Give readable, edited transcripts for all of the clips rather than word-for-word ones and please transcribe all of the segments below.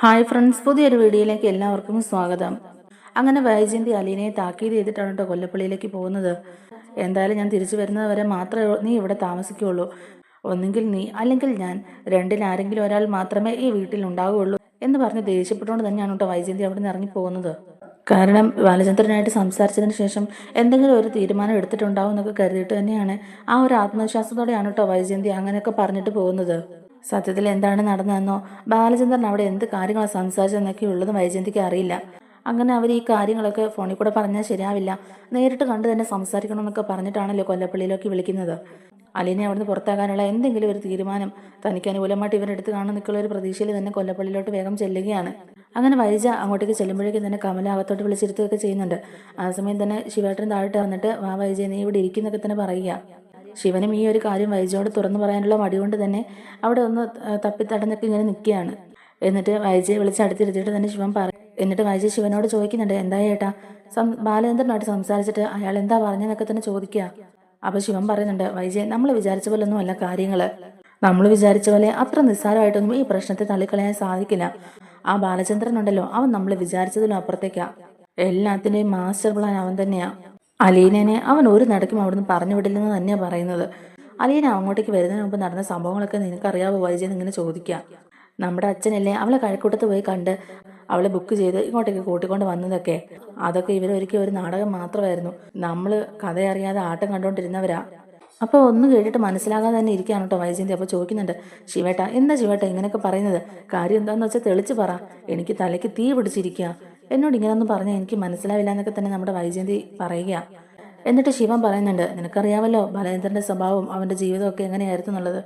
Hi friends, പുതിയൊരു വീഡിയോയിലേക്ക് എല്ലാവർക്കും സ്വാഗതം. അങ്ങനെ വൈജയന്തി അലീനയെ താക്കീത് ചെയ്തിട്ടാണ് കേട്ടോ കൊല്ലപ്പള്ളിയിലേക്ക് പോകുന്നത്. എന്തായാലും ഞാൻ തിരിച്ചു വരുന്നത് വരെ മാത്രമേ നീ ഇവിടെ താമസിക്കുകയുള്ളൂ. ഒന്നുകിൽ നീ അല്ലെങ്കിൽ ഞാൻ, രണ്ടിലാരെങ്കിലും ഒരാൾ മാത്രമേ ഈ വീട്ടിൽ ഉണ്ടാവുകയുള്ളൂ എന്ന് പറഞ്ഞ് ദേഷ്യപ്പെട്ടുകൊണ്ട് തന്നെയാണ് കേട്ടോ വൈജയന്തി അവിടെ നിന്ന് ഇറങ്ങി പോകുന്നത്. കാരണം ബാലചന്ദ്രനായിട്ട് സംസാരിച്ചതിന് ശേഷം എന്തെങ്കിലും ഒരു തീരുമാനം എടുത്തിട്ടുണ്ടാവും എന്നൊക്കെ കരുതിയിട്ട് തന്നെയാണ്, ആ ഒരു ആത്മവിശ്വാസത്തോടെയാണ് കേട്ടോ വൈജയന്തി അങ്ങനെയൊക്കെ പറഞ്ഞിട്ട് പോകുന്നത്. സത്യത്തിൽ എന്താണ് നടന്നതെന്നോ ബാലചന്ദ്രൻ അവിടെ എന്ത് കാര്യങ്ങളാണ് സംസാരിച്ചതെന്നൊക്കെ ഉള്ളതും വൈജയന്തിക്ക് അറിയില്ല. അങ്ങനെ അവർ ഈ കാര്യങ്ങളൊക്കെ ഫോണിൽ കൂടെ പറഞ്ഞാൽ ശരിയാവില്ല, നേരിട്ട് കണ്ടു തന്നെ സംസാരിക്കണം എന്നൊക്കെ പറഞ്ഞിട്ടാണല്ലോ കൊല്ലപ്പള്ളിയിലേക്ക് വിളിക്കുന്നത്. അലീനെ അവിടുന്ന് പുറത്താക്കാനുള്ള എന്തെങ്കിലും ഒരു തീരുമാനം തനിക്ക് അനുകൂലമായിട്ട് ഇവരെടുത്ത് കാണാൻ നിൽക്കുന്ന ഒരു പ്രതീക്ഷയിൽ തന്നെ കൊല്ലപ്പള്ളിയിലോട്ട് വേഗം ചെല്ലുകയാണ്. അങ്ങനെ വൈജ അങ്ങോട്ടേക്ക് ചെല്ലുമ്പോഴേക്കും തന്നെ കമല അകത്തോട്ട് വിളിച്ചിരുത്തുകയൊക്കെ ചെയ്യുന്നുണ്ട്. ആ സമയം തന്നെ ശിവേട്ടൻ താഴോട്ട് വന്നിട്ട് വാ വൈജ, നീ ഇവിടെ ഇരിക്കുന്നൊക്കെ തന്നെ പറയുക. ശിവനും ഈ ഒരു കാര്യം വൈജയോട് തുറന്നു പറയാനുള്ള മടി കൊണ്ട് തന്നെ അവിടെ ഒന്ന് തപ്പിത്തടഞ്ഞൊക്കെ ഇങ്ങനെ നിൽക്കുകയാണ്. എന്നിട്ട് വൈജയെ വിളിച്ച് അടുത്തിരുത്തിയിട്ട് തന്നെ ശിവൻ പറയും. എന്നിട്ട് വൈജയ് ശിവനോട് ചോദിക്കുന്നുണ്ട്, എന്താ ചേട്ടാ ബാലചന്ദ്രനായിട്ട് സംസാരിച്ചിട്ട് അയാൾ എന്താ പറഞ്ഞെന്നൊക്കെ തന്നെ ചോദിക്കുക. അപ്പൊ ശിവൻ പറയുന്നുണ്ട്, വൈജയ്, നമ്മൾ വിചാരിച്ച പോലെ ഒന്നും അല്ല കാര്യങ്ങള്. നമ്മൾ വിചാരിച്ച പോലെ അത്ര നിസ്സാരമായിട്ടൊന്നും ഈ പ്രശ്നത്തെ തള്ളിക്കളയാൻ സാധിക്കില്ല. ആ ബാലചന്ദ്രൻ ഉണ്ടല്ലോ, അവൻ നമ്മൾ വിചാരിച്ചതിലും അപ്പുറത്തേക്കാ. എല്ലാത്തിന്റെയും മാസ്റ്റർ പ്ലാൻ അവൻ തന്നെയാ. അലീനനെ അവൻ ഒരു നടക്കും അവിടുന്ന് പറഞ്ഞു വിടില്ലെന്ന് തന്നെയാണ് പറയുന്നത്. അലീന അങ്ങോട്ടേക്ക് വരുന്നതിന് മുമ്പ് നടന്ന സംഭവങ്ങളൊക്കെ നിനക്കറിയാവോ വൈജയൻ ഇങ്ങനെ ചോദിക്കുക. നമ്മുടെ അച്ഛനല്ലേ അവളെ കഴക്കൂട്ടത്ത് പോയി കണ്ട് അവളെ ബുക്ക് ചെയ്ത് ഇങ്ങോട്ടേക്ക് കൂട്ടിക്കൊണ്ട് വന്നതൊക്കെ. അതൊക്കെ ഇവരൊരിക്കലും ഒരു നാടകം മാത്രമായിരുന്നു. നമ്മള് കഥയറിയാതെ ആട്ടം കണ്ടോണ്ടിരുന്നവരാ. അപ്പോൾ ഒന്ന് കേട്ടിട്ട് മനസ്സിലാകാതെ തന്നെ ഇരിക്കുകയാണ് കേട്ടോ വൈജയന്തി. അപ്പോൾ ചോദിക്കുന്നുണ്ട്, ശിവേട്ട എന്താ ശിവേട്ട ഇങ്ങനെയൊക്കെ പറയുന്നത്? കാര്യം എന്താന്ന് വെച്ചാൽ തെളിച്ച് പറ, എനിക്ക് തലയ്ക്ക് തീ പിടിച്ചിരിക്കുക. എന്നോട് ഇങ്ങനെയൊന്നും പറഞ്ഞാൽ എനിക്ക് മനസ്സിലാവില്ല എന്നൊക്കെ തന്നെ നമ്മുടെ വൈജയന്തി പറയുക. എന്നിട്ട് ശിവൻ പറയുന്നുണ്ട്, നിനക്കറിയാമല്ലോ ബാലേന്ദ്രന്റെ സ്വഭാവം, അവന്റെ ജീവിതമൊക്കെ എങ്ങനെയായിരുന്നു എന്നുള്ളത്.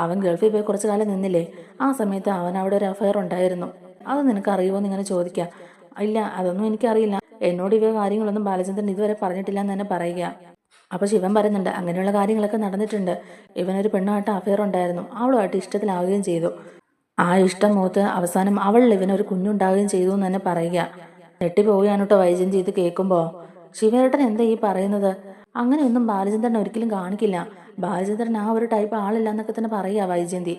അവൻ ഗൾഫിൽ പോയി കുറച്ചു കാലം നിന്നില്ലേ, ആ സമയത്ത് അവൻ അവിടെ ഒരു അഫയർ ഉണ്ടായിരുന്നു. അത് നിനക്ക് അറിയുമോ എന്ന് ഇങ്ങനെ ചോദിക്കുക. ഇല്ല, അതൊന്നും എനിക്കറിയില്ല, എന്നോട് ഇവ കാര്യങ്ങളൊന്നും ബാലചന്ദ്രൻ ഇതുവരെ പറഞ്ഞിട്ടില്ല എന്ന് തന്നെ പറയുക. അപ്പൊ ശിവൻ പറയുന്നുണ്ട്, അങ്ങനെയുള്ള കാര്യങ്ങളൊക്കെ നടന്നിട്ടുണ്ട്. ഇവനൊരു പെണ്ണുമായിട്ട് അഫയർ ഉണ്ടായിരുന്നു, അവളുമായിട്ട് ഇഷ്ടത്തിലാവുകയും ചെയ്തു. ആ ഇഷ്ടം മൂത്ത് അവസാനം അവളിൽ ഇവനൊരു കുഞ്ഞുണ്ടാവുകയും ചെയ്തു എന്ന് തന്നെ പറയുക. ഞെട്ടിപ്പോവുകയാണ് കേട്ടോ വൈജയന്തി ഇത് കേൾക്കുമ്പോ. ശിവേട്ടൻ എന്താ ഈ പറയുന്നത്? അങ്ങനെയൊന്നും ബാലചന്ദ്രൻ ഒരിക്കലും കാണിക്കില്ല. ബാലചന്ദ്രൻ ആ ഒരു ടൈപ്പ് ആളില്ല എന്നൊക്കെ തന്നെ പറയുക വൈജയന്തി.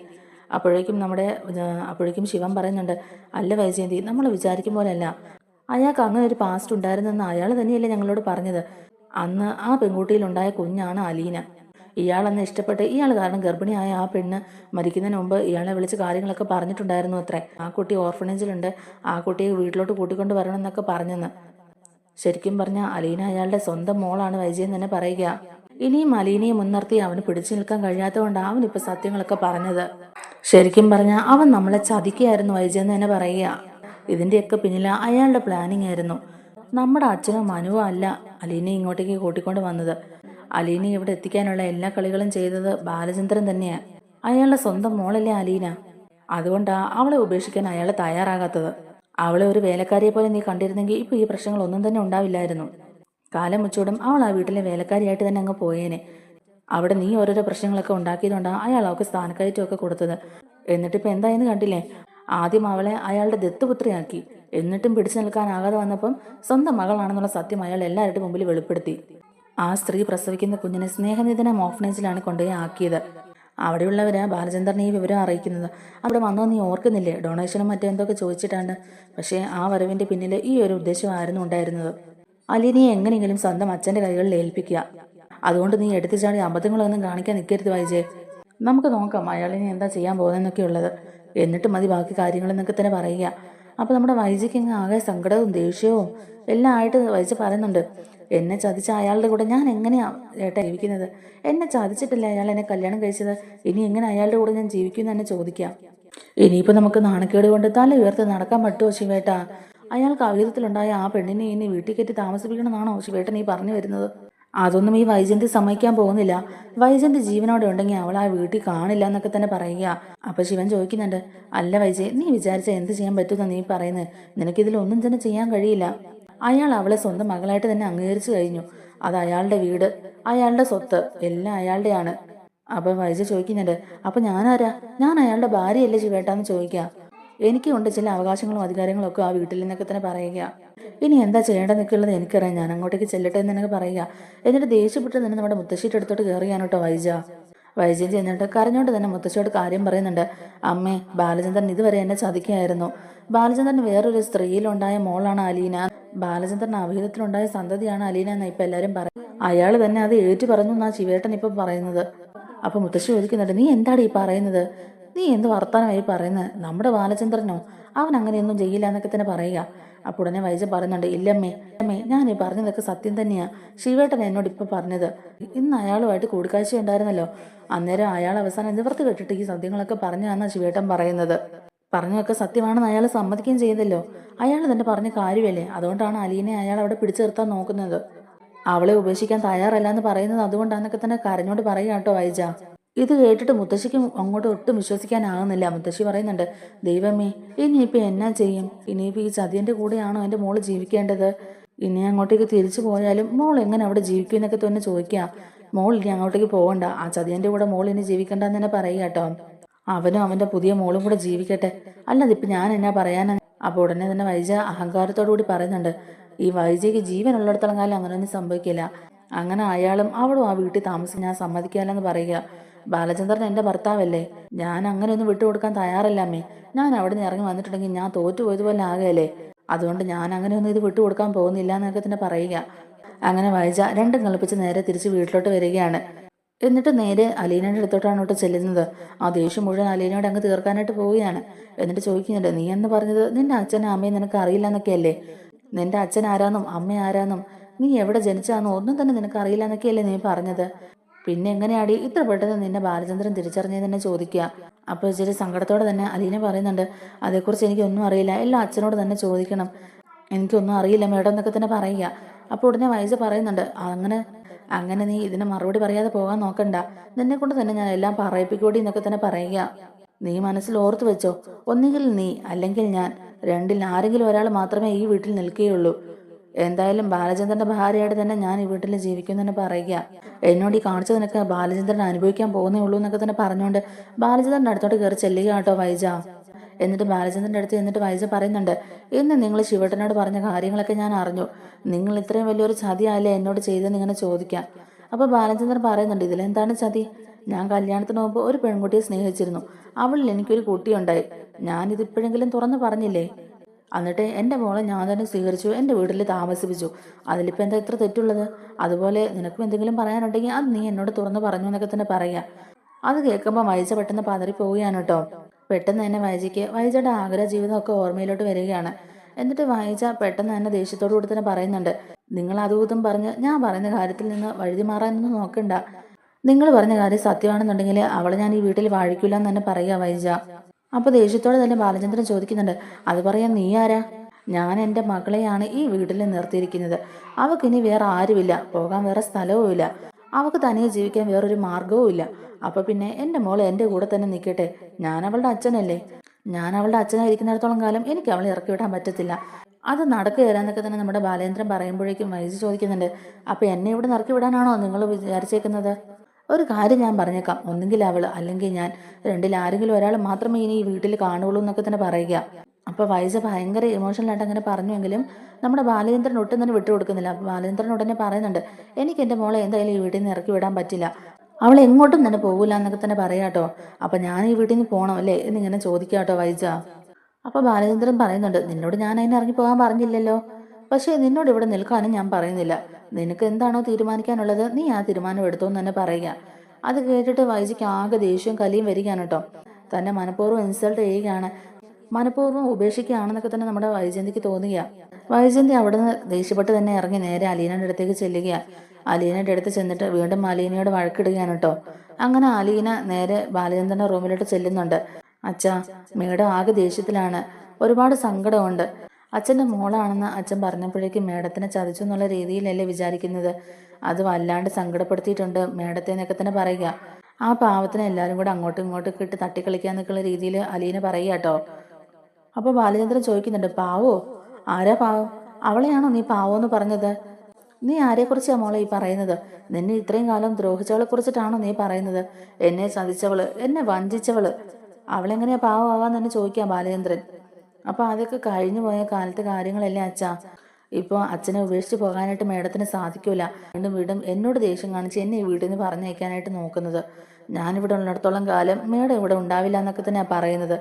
അപ്പോഴേക്കും ശിവൻ പറയുന്നുണ്ട്, അല്ല വൈജയന്തി, നമ്മൾ വിചാരിക്കും പോലെയല്ല. അയാൾക്ക് അങ്ങനെ ഒരു പാസ്റ്റ് ഉണ്ടായിരുന്നെന്ന് അയാൾ തന്നെയല്ലേ ഞങ്ങളോട് പറഞ്ഞത്. അന്ന് ആ പെൺകുട്ടിയിലുണ്ടായ കുഞ്ഞാണ് അലീന. ഇയാളെന്ന് ഇഷ്ടപ്പെട്ട് ഇയാൾ കാരണം ഗർഭിണിയായ ആ പെണ്ണ് മരിക്കുന്നതിന് മുമ്പ് ഇയാളെ വിളിച്ച് കാര്യങ്ങളൊക്കെ പറഞ്ഞിട്ടുണ്ടായിരുന്നു അത്രേ. ആ കുട്ടി ഓർഫണേജിലുണ്ട്, ആ കുട്ടിയെ വീട്ടിലോട്ട് കൂട്ടിക്കൊണ്ട് വരണം എന്നൊക്കെ പറഞ്ഞെന്ന്. ശരിക്കും പറഞ്ഞാൽ അലീന അയാളുടെ സ്വന്തം മോളാണ് വൈജയൻ തന്നെ പറയുക. ഇനിയും അലീനയെ മുൻനിർത്തി അവന് പിടിച്ചു നിൽക്കാൻ കഴിയാത്തതുകൊണ്ടാണ് അവനിപ്പോ സത്യങ്ങളൊക്കെ പറഞ്ഞത്. ശരിക്കും പറഞ്ഞാൽ അവൻ നമ്മളെ ചതിക്കുകയായിരുന്നു വൈജയൻ തന്നെ പറയുക. ഇതിന്റെയൊക്കെ പിന്നിൽ അയാളുടെ പ്ലാനിങ് ആയിരുന്നു. നമ്മുടെ അച്ഛനോ മനുവോ അല്ല അലീനയെ ഇങ്ങോട്ടേക്ക് കൂട്ടിക്കൊണ്ട് വന്നത്. അലീനയെ ഇവിടെ എത്തിക്കാനുള്ള എല്ലാ കളികളും ചെയ്തത് ബാലചന്ദ്രൻ തന്നെയാണ്. അയാളുടെ സ്വന്തം മോളല്ലേ അലീന. അതുകൊണ്ടാ അവളെ ഉപേക്ഷിക്കാൻ അയാൾ തയ്യാറാകാത്തത്. അവളെ ഒരു വേലക്കാരിയെ പോലെ നീ കണ്ടിരുന്നെങ്കിൽ ഇപ്പൊ ഈ പ്രശ്നങ്ങളൊന്നും തന്നെ ഉണ്ടാവില്ലായിരുന്നു. കാലം മുച്ചൂടും അവൾ ആ വീട്ടിലെ വേലക്കാരിയായിട്ട് തന്നെ അങ്ങ് പോയേനെ. അവിടെ നീ ഓരോരോ പ്രശ്നങ്ങളൊക്കെ ഉണ്ടാക്കിയതുകൊണ്ടാണ് അയാൾ അവൾക്ക് സ്ഥാനക്കയറ്റമൊക്കെ കൊടുത്തത്. എന്നിട്ടിപ്പോൾ എന്തായെന്ന് കണ്ടില്ലേ? ആദ്യം അവളെ അയാളുടെ ദത്തുപുത്രിയാക്കി, എന്നിട്ടും പിടിച്ചു നിൽക്കാനാകാതെ വന്നപ്പം സ്വന്തം മകളാണെന്നുള്ള സത്യം അയാൾ എല്ലാവരുടെ മുമ്പിൽ വെളിപ്പെടുത്തി. ആ സ്ത്രീ പ്രസവിക്കുന്ന കുഞ്ഞിനെ സ്നേഹനിധനം ഓഫനേജിലാണ് കൊണ്ടുപോയി ആക്കിയത്. അവിടെയുള്ളവരാ ബാലചന്ദ്രനെ ഈ വിവരം അറിയിക്കുന്നത്. അവിടെ വന്നോ നീ ഓർക്കുന്നില്ലേ? ഡൊണേഷനും മറ്റെന്തൊക്കെ ചോദിച്ചിട്ടാണ്. പക്ഷേ ആ വരവിന്റെ പിന്നിൽ ഈ ഒരു ഉദ്ദേശമായിരുന്നു ഉണ്ടായിരുന്നത്. അലീനയെ എങ്ങനെയെങ്കിലും സ്വന്തം അച്ഛന്റെ കൈകളിൽ ഏൽപ്പിക്കുക. അതുകൊണ്ട് നീ എടുത്തു ചാടി അബദ്ധങ്ങളൊന്നും കാണിക്കാൻ നിൽക്കരുത് വൈജയ്. നമുക്ക് നോക്കാം അയാളിനെ എന്താ ചെയ്യാൻ പോകുന്നതെന്നൊക്കെ ഉള്ളത്. എന്നിട്ട് മതി ബാക്കി കാര്യങ്ങളെന്നൊക്കെ തന്നെ പറയുക. അപ്പൊ നമ്മുടെ വൈജയ്ക്ക് അങ്ങ് ആകെ സങ്കടവും ദേഷ്യവും എല്ലാം ആയിട്ട് വൈജ പറയുന്നുണ്ട്, എന്നെ ചതിച്ച അയാളുടെ കൂടെ ഞാൻ എങ്ങനെയാ ഏട്ടാ ജീവിക്കുന്നത്? എന്നെ ചതിച്ചിട്ടില്ല അയാൾ എന്നെ കല്യാണം കഴിച്ചത്, ഇനി എങ്ങനെ അയാളുടെ കൂടെ ഞാൻ ജീവിക്കുമെന്ന് തന്നെ ചോദിക്കാം. ഇനിയിപ്പോ നമുക്ക് നാണക്കേട് കൊണ്ട് തല ഉയർത്തി നടക്കാൻ പറ്റുമോ ശിവേട്ടാ? അയാൾക്ക് അവിധത്തിലുണ്ടായ ആ പെണ്ണിനെ ഇനി വീട്ടിൽ കയറ്റി താമസിപ്പിക്കണമെന്നാണോ ശിവേട്ടൻ ഈ പറഞ്ഞു വരുന്നത്? അതൊന്നും ഈ വൈജയന്തി സമ്മതിക്കാൻ പോകുന്നില്ല. വൈജയന്തി ജീവനോടെ ഉണ്ടെങ്കിൽ അവൾ ആ വീട്ടിൽ കാണില്ല എന്നൊക്കെ തന്നെ പറയുക. അപ്പൊ ശിവൻ ചോദിക്കുന്നുണ്ട്, അല്ല വൈജയ്, നീ വിചാരിച്ച എന്ത് ചെയ്യാൻ പറ്റുമെന്ന് നീ പറയുന്നത്? നിനക്കിതിലൊന്നും തന്നെ ചെയ്യാൻ കഴിയില്ല. അയാൾ അവളെ സ്വന്തം മകളായിട്ട് തന്നെ അംഗീകരിച്ചു കഴിഞ്ഞു. അത് അയാളുടെ വീട്, അയാളുടെ സ്വത്ത് എല്ലാം അയാളുടെയാണ്. അപ്പൊ വൈജ ചോദിക്കുന്നുണ്ട്, അപ്പൊ ഞാനാരാ? ഞാൻ അയാളുടെ ഭാര്യയല്ലേ ശിവേട്ടാന്ന് ചോദിക്കുക. എനിക്കുണ്ട് ചില അവകാശങ്ങളും അധികാരങ്ങളും ഒക്കെ ആ വീട്ടിൽ നിന്നൊക്കെ തന്നെ പറയുക. ഇനി എന്താ ചെയ്യേണ്ടതെന്നൊക്കെയുള്ളത് എനിക്കറിയാം, ഞാൻ അങ്ങോട്ടേക്ക് ചെല്ലട്ടെ എന്നൊക്കെ പറയുക. എന്നിട്ട് ദേഷ്യപ്പെട്ട് തന്നെ നമ്മുടെ മുത്തശ്ശിയുടെ അടുത്തോട്ട് കയറിയാണ് കേട്ടോ വൈജ. വൈജയന്തി എന്നിട്ട് കരഞ്ഞോണ്ട് തന്നെ മുത്തശ്ശിയോട് കാര്യം പറയുന്നുണ്ട്. അമ്മേ, ബാലചന്ദ്രൻ ഇതുവരെ എന്നെ ചതിക്കുകയായിരുന്നു. ബാലചന്ദ്രന് വേറൊരു സ്ത്രീയിലുണ്ടായ മോളാണ് അലീന. ബാലചന്ദ്രൻ അവിഹിതത്തിലുണ്ടായ സന്തതിയാണ് അലീന എന്ന് ഇപ്പൊ എല്ലാരും പറയും. അയാൾ തന്നെ അത് ഏറ്റു പറഞ്ഞു എന്നാ ശിവേട്ടൻ ഇപ്പൊ പറയുന്നത്. അപ്പൊ മുത്തശ്ശി ചോദിക്കുന്നുണ്ട്, നീ എന്താണ് ഈ പറയുന്നത്? നീ എന്ത് വർത്താനമായി പറയുന്നത്? നമ്മുടെ ബാലചന്ദ്രനോ? അവൻ അങ്ങനെയൊന്നും ചെയ്യില്ല എന്നൊക്കെ തന്നെ പറയുക. അപ്പൊ ഉടനെ വൈജ പറയുന്നുണ്ട്, ഇല്ലമ്മേ അമ്മേ, ഞാൻ ഈ പറഞ്ഞതൊക്കെ സത്യം തന്നെയാ. ശിവേട്ടൻ എന്നോട് ഇപ്പൊ പറഞ്ഞത്. ഇന്ന് അയാളുമായിട്ട് കൂടിക്കാഴ്ച ഉണ്ടായിരുന്നല്ലോ, അന്നേരം അയാൾ അവസാനം നിവർത്തി കെട്ടിട്ട് ഈ സത്യങ്ങളൊക്കെ പറഞ്ഞാന്നാ ശിവേട്ടൻ പറയുന്നത്. പറഞ്ഞതൊക്കെ സത്യമാണെന്ന് അയാൾ സമ്മതിക്കുകയും ചെയ്തല്ലോ. അയാൾ തന്നെ പറഞ്ഞ കാര്യമല്ലേ, അതുകൊണ്ടാണ് അലീനെ അയാൾ അവിടെ പിടിച്ചു നിർത്താൻ നോക്കുന്നത്. അവളെ ഉപേക്ഷിക്കാൻ തയ്യാറല്ല എന്ന് പറയുന്നത് അതുകൊണ്ടാന്നൊക്കെ തന്നെ കരഞ്ഞോണ്ട് പറയുക കേട്ടോ വൈജ. ഇത് കേട്ടിട്ട് മുത്തശ്ശിക്കും അങ്ങോട്ട് ഒട്ടും വിശ്വസിക്കാനാകുന്നില്ല. മുത്തശ്ശി പറയുന്നുണ്ട്, ദൈവമേ, ഇനിയിപ്പോൾ എന്നാ ചെയ്യും? ഇനിയിപ്പോൾ ഈ ചതിയൻ്റെ കൂടെയാണോ എൻ്റെ മോള് ജീവിക്കേണ്ടത്? ഇനി അങ്ങോട്ടേക്ക് തിരിച്ചു പോയാലും മോൾ എങ്ങനെ അവിടെ ജീവിക്കും എന്നൊക്കെ തന്നെ ചോദിക്കുക. മോൾ ഇനി അങ്ങോട്ടേക്ക് പോകണ്ട, ആ ചതിയൻ്റെ കൂടെ മോൾ ഇനി ജീവിക്കണ്ടെന്ന് തന്നെ പറയുക കേട്ടോ. അവനും അവൻ്റെ പുതിയ മോളും കൂടെ ജീവിക്കട്ടെ, അല്ലാതെ ഇപ്പം ഞാൻ എന്നാ പറയാനാ? അപ്പോൾ ഉടനെ തന്നെ വൈജ അഹങ്കാരത്തോടു കൂടി പറയുന്നുണ്ട്, ഈ വൈജയ്ക്ക് ജീവൻ ഉള്ളിടത്തോളം കാലം അങ്ങനെയൊന്നും സംഭവിക്കില്ല. അങ്ങനെ അയാളും അവളും ആ വീട്ടിൽ താമസിക്കാൻ ഞാൻ സമ്മതിക്കാലെന്ന് പറയുക. ബാലചന്ദ്രൻ എൻ്റെ ഭർത്താവല്ലേ, ഞാൻ അങ്ങനെയൊന്നും വിട്ടുകൊടുക്കാൻ തയ്യാറല്ല അമ്മേ. ഞാൻ അവിടെ നിന്ന് ഇറങ്ങി വന്നിട്ടുണ്ടെങ്കിൽ ഞാൻ തോറ്റുപോയതുപോലെ ആകുകയല്ലേ. അതുകൊണ്ട് ഞാൻ അങ്ങനെയൊന്നും ഇത് വിട്ടുകൊടുക്കാൻ പോകുന്നില്ല എന്നൊക്കെ തന്നെ പറയുക. അങ്ങനെ വൈജ രണ്ടും കളിപ്പിച്ച് നേരെ തിരിച്ച് വീട്ടിലോട്ട് വരികയാണ്. എന്നിട്ട് നേരെ അലീനയുടെ അടുത്തോട്ടാണ് കേട്ടോ ചെല്ലുന്നത്. ആ ദേഷ്യം മുഴുവൻ അലീനയോട് അങ്ങ് തീർക്കാനായിട്ട് പോവുകയാണ്. എന്നിട്ട് ചോദിക്കുന്നുണ്ട്, നീ എന്ന് പറഞ്ഞത് നിന്റെ അച്ഛനും അമ്മയും നിനക്ക് അറിയില്ല എന്നൊക്കെയല്ലേ? നിന്റെ അച്ഛൻ ആരാന്നും അമ്മ ആരാന്നും നീ എവിടെ ജനിച്ചാന്നോ ഒന്നും തന്നെ നിനക്ക് അറിയില്ല എന്നൊക്കെയല്ലേ നീ പറഞ്ഞത്? പിന്നെ എങ്ങനെയാടി ഇത്ര പെട്ടെന്ന് നിന്നെ ബാലചന്ദ്രൻ തിരിച്ചറിഞ്ഞത് തന്നെ ചോദിക്കുക. അപ്പോൾ ഇച്ചിരി സങ്കടത്തോടെ തന്നെ അലീന പറയുന്നുണ്ട്, അതേക്കുറിച്ച് എനിക്കൊന്നും അറിയില്ല, എല്ലാം അച്ഛനോട് തന്നെ ചോദിക്കണം, എനിക്കൊന്നും അറിയില്ല മേഡം എന്നൊക്കെ തന്നെ പറയുക. അപ്പോൾ ഉടനെ വൈജ പറയുന്നുണ്ട്, അങ്ങനെ നീ ഇതിന് മറുപടി പറയാതെ പോകാൻ നോക്കണ്ട, നിന്നെ കൊണ്ട് തന്നെ ഞാൻ എല്ലാം പറയിപ്പിക്കൂടി എന്നൊക്കെ തന്നെ പറയുക. നീ മനസ്സിൽ ഓർത്തു വെച്ചോ, ഒന്നുകിൽ നീ അല്ലെങ്കിൽ ഞാൻ, രണ്ടിൽ ആരെങ്കിലും ഒരാൾ മാത്രമേ ഈ വീട്ടിൽ നിൽക്കുകയുള്ളൂ. എന്തായാലും ബാലചന്ദ്രന്റെ ഭാര്യയായിട്ട് തന്നെ ഞാൻ ഈ വീട്ടിൽ ജീവിക്കുന്നെന്ന് പറയുക. എന്നോട് ഈ കാണിച്ചതിനൊക്കെ ബാലചന്ദ്രൻ അനുഭവിക്കാൻ പോകുന്നേ ഉള്ളൂ എന്നൊക്കെ തന്നെ പറഞ്ഞുകൊണ്ട് ബാലചന്ദ്രന്റെ അടുത്തോട്ട് കയറി ചെല്ലുക കേട്ടോ വൈജ. എന്നിട്ട് ബാലചന്ദ്രന്റെ അടുത്ത് എന്നിട്ട് വൈജ പറയുന്നുണ്ട്, ഇന്ന് നിങ്ങൾ ശിവട്ടനോട് പറഞ്ഞ കാര്യങ്ങളൊക്കെ ഞാൻ അറിഞ്ഞു. നിങ്ങൾ ഇത്രയും വലിയൊരു ചതിയല്ലേ എന്നോട് ചെയ്തെന്ന് ഇങ്ങനെ ചോദിക്കാം. അപ്പോൾ ബാലചന്ദ്രൻ പറയുന്നുണ്ട്, ഇതിലെന്താണ് ചതി? ഞാൻ കല്യാണത്തിന് മുമ്പ് ഒരു പെൺകുട്ടിയെ സ്നേഹിച്ചിരുന്നു. അവളിൽ എനിക്കൊരു കുട്ടിയുണ്ടായി. ഞാനിതിപ്പോഴെങ്കിലും തുറന്നു പറഞ്ഞില്ലേ? എന്നിട്ട് എൻ്റെ മോളെ ഞാൻ തന്നെ സ്വീകരിച്ചു, എൻ്റെ വീട്ടിൽ താമസിപ്പിച്ചു. അതിലിപ്പോൾ എന്താ ഇത്ര തെറ്റുള്ളത്? അതുപോലെ നിനക്കും എന്തെങ്കിലും പറയാനുണ്ടെങ്കിൽ അത് നീ എന്നോട് തുറന്നു പറഞ്ഞു എന്നൊക്കെ തന്നെ പറയുക. അത് കേൾക്കുമ്പോൾ വൈജ പെട്ടെന്ന് പതറി പോവുകയാണ് കേട്ടോ. പെട്ടെന്ന് തന്നെ വൈജയുടെ ആഗ്രഹ ജീവിതമൊക്കെ ഓർമ്മയിലോട്ട് വരികയാണ്. എന്നിട്ട് വൈജ പെട്ടെന്ന് തന്നെ ദേഷ്യത്തോടു കൂടി തന്നെ പറയുന്നുണ്ട്, നിങ്ങൾ അതും പറഞ്ഞ് ഞാൻ പറയുന്ന കാര്യത്തിൽ നിന്ന് വഴുതി മാറാനൊന്നും നോക്കണ്ട. നിങ്ങൾ പറഞ്ഞ കാര്യം സത്യമാണെന്നുണ്ടെങ്കിൽ അവളെ ഞാൻ ഈ വീട്ടിൽ വാഴിക്കില്ല എന്ന് തന്നെ പറയുക വൈജ. അപ്പോൾ ദേഷ്യത്തോടെ തന്നെ ബാലചന്ദ്രൻ ചോദിക്കുന്നുണ്ട്, അത് പറയാൻ നീ ആരാ? ഞാൻ എൻ്റെ മകളെയാണ് ഈ വീട്ടിൽ നിർത്തിയിരിക്കുന്നത്. അവൾക്കിനി വേറെ ആരുമില്ല, പോകാൻ വേറെ സ്ഥലവും ഇല്ല, അവൾക്ക് തനിയെ ജീവിക്കാൻ വേറൊരു മാർഗവും ഇല്ല. അപ്പൊ പിന്നെ എൻ്റെ മോള് എൻ്റെ കൂടെ തന്നെ നിൽക്കട്ടെ. ഞാൻ അവളുടെ അച്ഛനല്ലേ. ഞാൻ അവളുടെ അച്ഛനായിരിക്കുന്നിടത്തോളം കാലം എനിക്ക് അവളെ ഇറക്കി വിടാൻ പറ്റത്തില്ല. അത് നടക്കുകയില്ലെന്നൊക്കെ തന്നെ നമ്മുടെ ബാലേന്ദ്രൻ പറയുമ്പോഴേക്കും വൈജി ചോദിക്കുന്നുണ്ട്, അപ്പൊ എന്നെ ഇവിടെ ഇറക്കി വിടാനാണോ നിങ്ങൾ വിചാരിച്ചേക്കുന്നത്? ഒരു കാര്യം ഞാൻ പറഞ്ഞേക്കാം, ഒന്നുകിൽ അവൾ അല്ലെങ്കിൽ ഞാൻ, രണ്ടിൽ ആരെങ്കിലും ഒരാൾ മാത്രമേ ഇനി ഈ വീട്ടിൽ കാണുള്ളൂ എന്നൊക്കെ തന്നെ പറയുക. അപ്പോൾ വൈജ ഭയങ്കര ഇമോഷണലായിട്ട് അങ്ങനെ പറഞ്ഞുവെങ്കിലും നമ്മുടെ ബാലചന്ദ്രൻ ഒട്ടും തന്നെ വിട്ടുകൊടുക്കുന്നില്ല. അപ്പോൾ ബാലചന്ദ്രൻ ഉടനെ പറയുന്നുണ്ട്, എനിക്ക് എൻ്റെ മോളെ എന്തായാലും ഈ വീട്ടിൽ നിന്ന് ഇറക്കി വിടാൻ പറ്റില്ല, അവൾ എങ്ങോട്ടും തന്നെ പോകില്ല എന്നൊക്കെ തന്നെ പറയാട്ടോ. അപ്പം ഞാൻ ഈ വീട്ടിൽ നിന്ന് പോകണം അല്ലേ എന്നിങ്ങനെ ചോദിക്കാട്ടോ വൈജ. അപ്പോൾ ബാലചന്ദ്രൻ പറയുന്നുണ്ട്, നിന്നോട് ഞാൻ അതിന് ഇറങ്ങി പോകാൻ പറഞ്ഞില്ലല്ലോ, പക്ഷേ നിന്നോട് ഇവിടെ നിൽക്കാനും ഞാൻ പറയുന്നില്ല. നിനക്ക് എന്താണോ തീരുമാനിക്കാനുള്ളത് നീ ആ തീരുമാനം എടുത്തോന്ന് തന്നെ പറയുക. അത് കേട്ടിട്ട് വൈജയ്ക്ക് ആകെ ദേഷ്യവും കലിയും വരികയാണ് കേട്ടോ. തന്നെ മനഃപൂർവ്വം ഇൻസൾട്ട് ചെയ്യുകയാണ്, മനഃപൂർവ്വം ഉപേക്ഷിക്കുകയാണെന്നൊക്കെ തന്നെ നമ്മുടെ വൈജയന്തിക്ക് തോന്നുക. വൈജയന്തി അവിടുന്ന് ദേഷ്യപ്പെട്ട് തന്നെ ഇറങ്ങി നേരെ അലീനയുടെ അടുത്തേക്ക് ചെല്ലുക. അലീനയുടെ അടുത്ത് ചെന്നിട്ട് വീണ്ടും അലീനയോട് വഴക്കിടുകയാണ് കേട്ടോ. അങ്ങനെ അലീന നേരെ ബാലചന്ദ്രന്റെ റൂമിലോട്ട് ചെല്ലുന്നുണ്ട്. അച്ഛാ, മേഡം ആകെ ദേഷ്യത്തിലാണ്, ഒരുപാട് സങ്കടമുണ്ട്. അച്ഛൻ്റെ മോളാണെന്ന് അച്ഛൻ പറഞ്ഞപ്പോഴേക്കും മേഡത്തിനെ ചതിച്ചു എന്നുള്ള രീതിയിലല്ലേ വിചാരിക്കുന്നത്. അത് വല്ലാണ്ട് സങ്കടപ്പെടുത്തിയിട്ടുണ്ട് മേഡത്തെ എന്നൊക്കെ തന്നെ പറയുക. ആ പാവത്തിനെ എല്ലാവരും കൂടെ അങ്ങോട്ടും ഇങ്ങോട്ടും ഇട്ട് തട്ടിക്കളിക്കാന്നൊക്കെയുള്ള രീതിയിൽ അലീന പറയുക കേട്ടോ. അപ്പോൾ ബാലചന്ദ്രൻ ചോദിക്കുന്നുണ്ട്, പാവോ? ആരാ പാവം? അവളെയാണോ നീ പാവോ എന്ന് പറഞ്ഞത്? നീ ആരെക്കുറിച്ചാണ് മോളെ ഈ പറയുന്നത്? നിന്നെ ഇത്രയും കാലം ദ്രോഹിച്ചവളെ കുറിച്ചിട്ടാണോ നീ പറയുന്നത്? എന്നെ ചതിച്ചവള്, എന്നെ വഞ്ചിച്ചവള്, അവളെങ്ങനെയാ പാവമാവാന്ന് തന്നെ ചോദിക്കാം ബാലചന്ദ്രൻ. അപ്പോൾ അതൊക്കെ കഴിഞ്ഞു പോയ കാലത്തെ കാര്യങ്ങളല്ലേ അച്ഛാ. ഇപ്പോൾ അച്ഛനെ ഉപേക്ഷിച്ച് പോകാനായിട്ട് മേഡത്തിന് സാധിക്കൂല. വീണ്ടും വീണ്ടും എന്നോട് ദേഷ്യം കാണിച്ച് എന്നെ ഈ വീട്ടിൽ നിന്ന് പറഞ്ഞയക്കാനായിട്ട് നോക്കുന്നത്. ഞാനിവിടെ ഉള്ളിടത്തോളം കാലം മേഡം ഇവിടെ ഉണ്ടാവില്ല എന്നൊക്കെ തന്നെയാണ് പറയുന്നത്.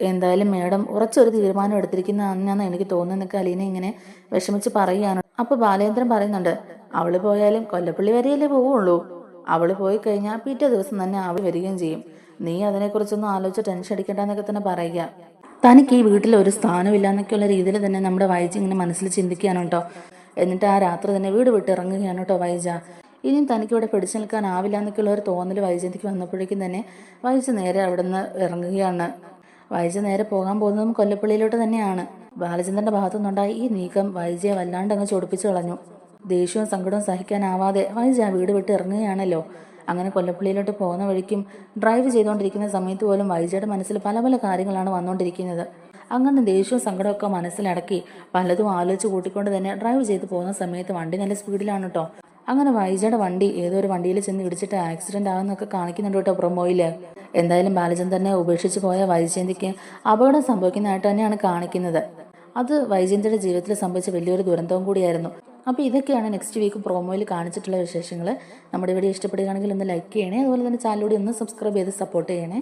എന്തായാലും മേഡം ഉറച്ചൊരു തീരുമാനം എടുത്തിരിക്കുന്നതാണെന്നാണ് എനിക്ക് തോന്നുന്നതൊക്കെ അലീന ഇങ്ങനെ വിഷമിച്ച് പറയുകയാണ്. അപ്പോൾ ബാലേന്ദ്രൻ പറയുന്നുണ്ട്, അവള് പോയാലും കൊല്ലപ്പള്ളി വരെയല്ലേ പോവുള്ളൂ. അവള് പോയി കഴിഞ്ഞാൽ പിറ്റേ ദിവസം തന്നെ അവൾ വരികയും ചെയ്യും. നീ അതിനെക്കുറിച്ചൊന്നും ആലോചിച്ച് ടെൻഷൻ അടിക്കണ്ടെന്നൊക്കെ തന്നെ പറയുക. തനിക്ക് ഈ വീട്ടിൽ ഒരു സ്ഥാനമില്ല എന്നൊക്കെയുള്ള രീതിയിൽ തന്നെ നമ്മുടെ വൈജി ഇങ്ങനെ മനസ്സിൽ ചിന്തിക്കുകയാണ് കേട്ടോ. എന്നിട്ട് ആ രാത്രി തന്നെ വീട് വിട്ട് ഇറങ്ങുകയാണ് കേട്ടോ വൈജ. ഇനിയും തനിക്കിവിടെ പിടിച്ചു നിൽക്കാനാവില്ല എന്നൊക്കെയുള്ള ഒരു തോന്നൽ വൈജന്തിക്ക് വന്നപ്പോഴേക്കും തന്നെ വൈജ നേരെ അവിടെ നിന്ന് ഇറങ്ങുകയാണ്. വൈജ നേരെ പോകാൻ പോകുന്നതും കൊല്ലപ്പള്ളിയിലോട്ട് തന്നെയാണ്. ബാലചന്ദ്രന്റെ ഭാഗത്തുനിന്നുണ്ടായി ഈ നീക്കം വൈജയെ വല്ലാണ്ട് അങ്ങ് ചൊടിപ്പിച്ചു കളഞ്ഞു. ദേഷ്യവും സങ്കടവും സഹിക്കാനാവാതെ വൈജ ആ വീട് വിട്ട് ഇറങ്ങുകയാണല്ലോ. അങ്ങനെ കൊല്ലപ്പള്ളിയിലോട്ട് പോകുന്ന വഴിക്കും ഡ്രൈവ് ചെയ്തുകൊണ്ടിരിക്കുന്ന സമയത്ത് പോലും വൈജയുടെ മനസ്സിൽ പല പല കാര്യങ്ങളാണ് വന്നുകൊണ്ടിരിക്കുന്നത്. അങ്ങനെ ദേഷ്യവും സങ്കടമൊക്കെ മനസ്സിലടക്കി പലതും ആലോചിച്ച് കൂട്ടിക്കൊണ്ട് തന്നെ ഡ്രൈവ് ചെയ്ത് പോകുന്ന സമയത്ത് വണ്ടി നല്ല സ്പീഡിലാണ് കേട്ടോ. അങ്ങനെ വൈജയുടെ വണ്ടി ഏതോ ഒരു വണ്ടിയിൽ ചെന്ന് ഇടിച്ചിട്ട് ആക്സിഡന്റ് ആകുന്നൊക്കെ കാണിക്കുന്നുണ്ട് കേട്ടോ പ്രൊമോയില്. എന്തായാലും ബാലചന്ദ്രനെ ഉപേക്ഷിച്ച് പോയ വൈജയന്തിക്ക് അപകടം സംഭവിക്കുന്നതായിട്ട് തന്നെയാണ് കാണിക്കുന്നത്. അത് വൈജയന്തിയുടെ ജീവിതത്തിൽ സംഭവിച്ച വലിയൊരു ദുരന്തവും കൂടിയായിരുന്നു. അപ്പോൾ ഇതൊക്കെയാണ് നെക്സ്റ്റ് വീക്ക് പ്രൊമോയിൽ കാണിച്ചിട്ടുള്ള വിശേഷങ്ങൾ. നമ്മുടെ വീഡിയോ ഇഷ്ടപ്പെടുകയാണെങ്കിൽ ഒന്ന് ലൈക്ക് ചെയ്യണേ. അതുപോലെ തന്നെ ചാനലിലൂടെ ഒന്ന് സബ്സ്ക്രൈബ് ചെയ്ത് സപ്പോർട്ട് ചെയ്യണേ.